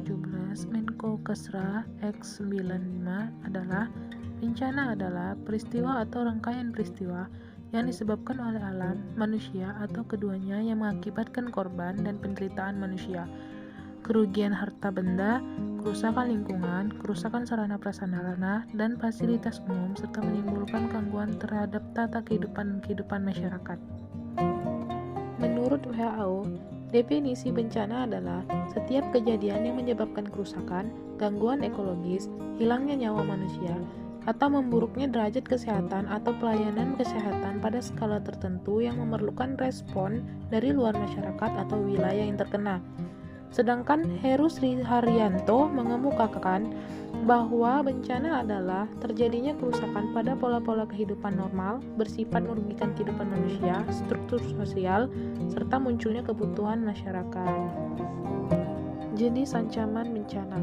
2017 Menkokesra X95 adalah bencana adalah peristiwa atau rangkaian peristiwa yang disebabkan oleh alam, manusia, atau keduanya yang mengakibatkan korban dan penderitaan manusia, kerugian harta benda, kerusakan lingkungan, kerusakan sarana prasarana dan fasilitas umum, serta menimbulkan gangguan terhadap tata kehidupan masyarakat. Menurut WHO, definisi bencana adalah setiap kejadian yang menyebabkan kerusakan, gangguan ekologis, hilangnya nyawa manusia, atau memburuknya derajat kesehatan atau pelayanan kesehatan pada skala tertentu yang memerlukan respon dari luar masyarakat atau wilayah yang terkena. Sedangkan Heru Sri Haryanto mengemukakan bahwa bencana adalah terjadinya kerusakan pada pola-pola kehidupan normal, bersifat merugikan kehidupan manusia, struktur sosial, serta munculnya kebutuhan masyarakat. Jenis ancaman bencana.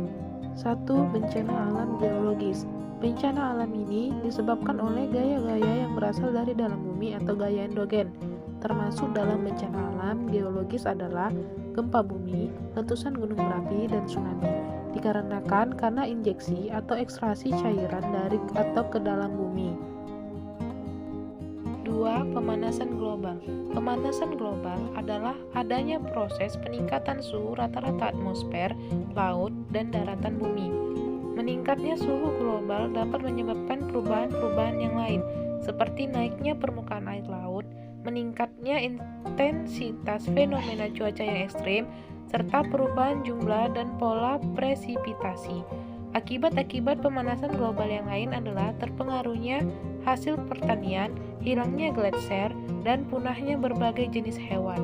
1. Bencana alam geologis. Bencana alam ini disebabkan oleh gaya-gaya yang berasal dari dalam bumi atau gaya endogen. Termasuk dalam bencana alam geologis adalah gempa bumi, letusan gunung berapi, dan tsunami. Dikarenakan karena injeksi atau ekstraksi cairan dari atau ke dalam bumi. 2. Pemanasan global. Pemanasan global adalah adanya proses peningkatan suhu rata-rata atmosfer, laut, dan daratan bumi. Meningkatnya suhu global dapat menyebabkan perubahan-perubahan yang lain, seperti naiknya permukaan air laut, meningkatnya intensitas fenomena cuaca yang ekstrim, serta perubahan jumlah dan pola presipitasi. Akibat-akibat pemanasan global yang lain adalah terpengaruhnya hasil pertanian, hilangnya gletser, dan punahnya berbagai jenis hewan.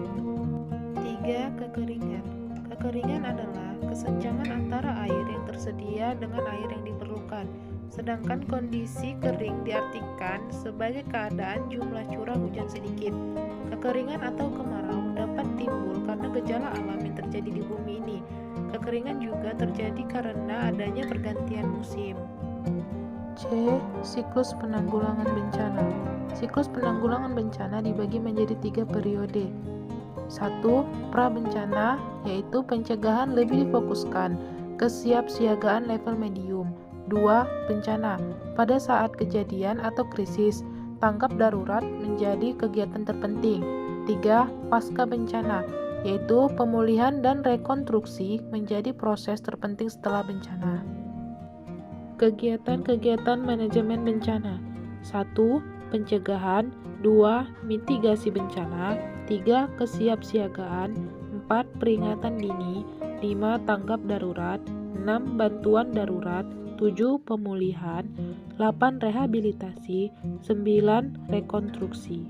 3. Kekeringan. Kekeringan adalah kesenjangan antara air yang tersedia dengan air yang diperlukan. Sedangkan kondisi kering diartikan sebagai keadaan jumlah curah hujan sedikit. Kekeringan atau kemarau dapat timbul karena gejala alam yang terjadi di bumi ini. Kekeringan juga terjadi karena adanya pergantian musim. C. Siklus penanggulangan bencana. Siklus penanggulangan bencana dibagi menjadi 3 periode. 1. Pra-bencana, yaitu pencegahan lebih difokuskan, kesiapsiagaan level medium. 2. Bencana, pada saat kejadian atau krisis, tanggap darurat menjadi kegiatan terpenting. 3. Pasca bencana, yaitu pemulihan dan rekonstruksi menjadi proses terpenting setelah bencana. Kegiatan-kegiatan manajemen bencana. 1. Pencegahan. 2. Mitigasi bencana. 3. Kesiapsiagaan. 4. Peringatan dini. 5. Tanggap darurat. 6. Bantuan darurat. 7. Pemulihan. 8. Rehabilitasi. 9. Rekonstruksi.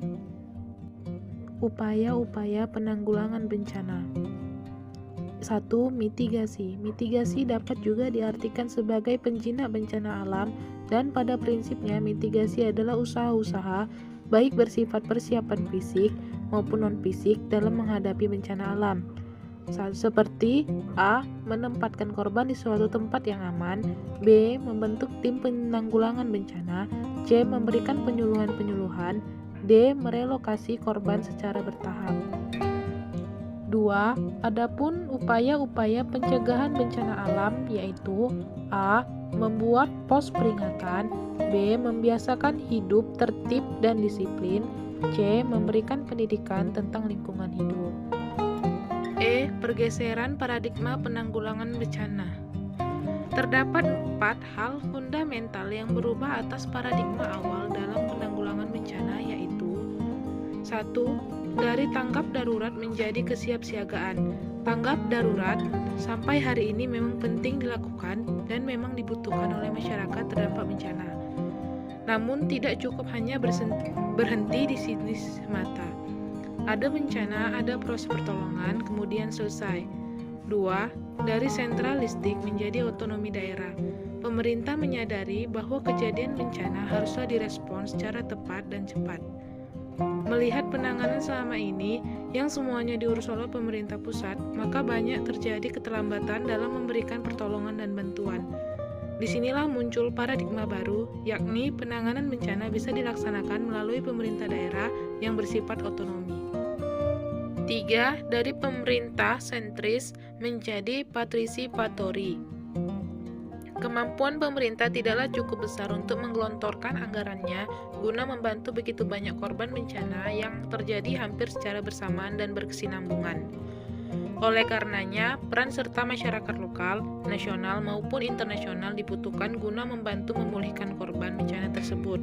Upaya-upaya penanggulangan bencana. 1. Mitigasi. Mitigasi dapat juga diartikan sebagai penjinak bencana alam, dan pada prinsipnya mitigasi adalah usaha-usaha baik bersifat persiapan fisik maupun non-fisik dalam menghadapi bencana alam. Seperti A. Menempatkan korban di suatu tempat yang aman. B. Membentuk tim penanggulangan bencana. C. Memberikan penyuluhan-penyuluhan. D. Merelokasi korban secara bertahap. 2. Adapun upaya-upaya pencegahan bencana alam yaitu A. Membuat pos peringatan. B. Membiasakan hidup tertib dan disiplin. C. Memberikan pendidikan tentang lingkungan hidup. E. Pergeseran paradigma penanggulangan bencana. Terdapat 4 hal fundamental yang berubah atas paradigma awal dalam penanggulangan bencana yaitu 1. Dari tanggap darurat menjadi kesiapsiagaan. Tanggap darurat sampai hari ini memang penting dilakukan dan memang dibutuhkan oleh masyarakat terdampak bencana. Namun tidak cukup hanya berhenti di sini semata. Ada bencana, ada proses pertolongan, kemudian selesai. 2. Dari sentralistik menjadi otonomi daerah. Pemerintah menyadari bahwa kejadian bencana haruslah direspons secara tepat dan cepat. Melihat penanganan selama ini yang semuanya diurus oleh pemerintah pusat, maka banyak terjadi keterlambatan dalam memberikan pertolongan dan bantuan. Disinilah muncul paradigma baru, yakni penanganan bencana bisa dilaksanakan melalui pemerintah daerah yang bersifat otonomi. 3. Dari pemerintah sentris menjadi partisipatory. Kemampuan pemerintah tidaklah cukup besar untuk menggelontorkan anggarannya guna membantu begitu banyak korban bencana yang terjadi hampir secara bersamaan dan berkesinambungan. Oleh karenanya, peran serta masyarakat lokal, nasional maupun internasional dibutuhkan guna membantu memulihkan korban bencana tersebut.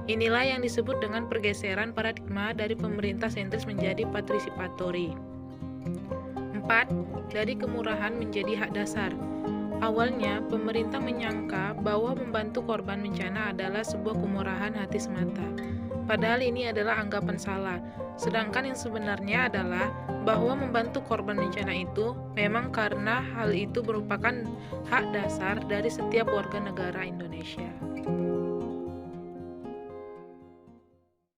Inilah yang disebut dengan pergeseran paradigma dari pemerintah sentris menjadi partisipatory. 4. Dari kemurahan menjadi hak dasar. Awalnya, pemerintah menyangka bahwa membantu korban bencana adalah sebuah kemurahan hati semata. Padahal ini adalah anggapan salah. Sedangkan yang sebenarnya adalah bahwa membantu korban bencana itu memang karena hal itu merupakan hak dasar dari setiap warga negara Indonesia.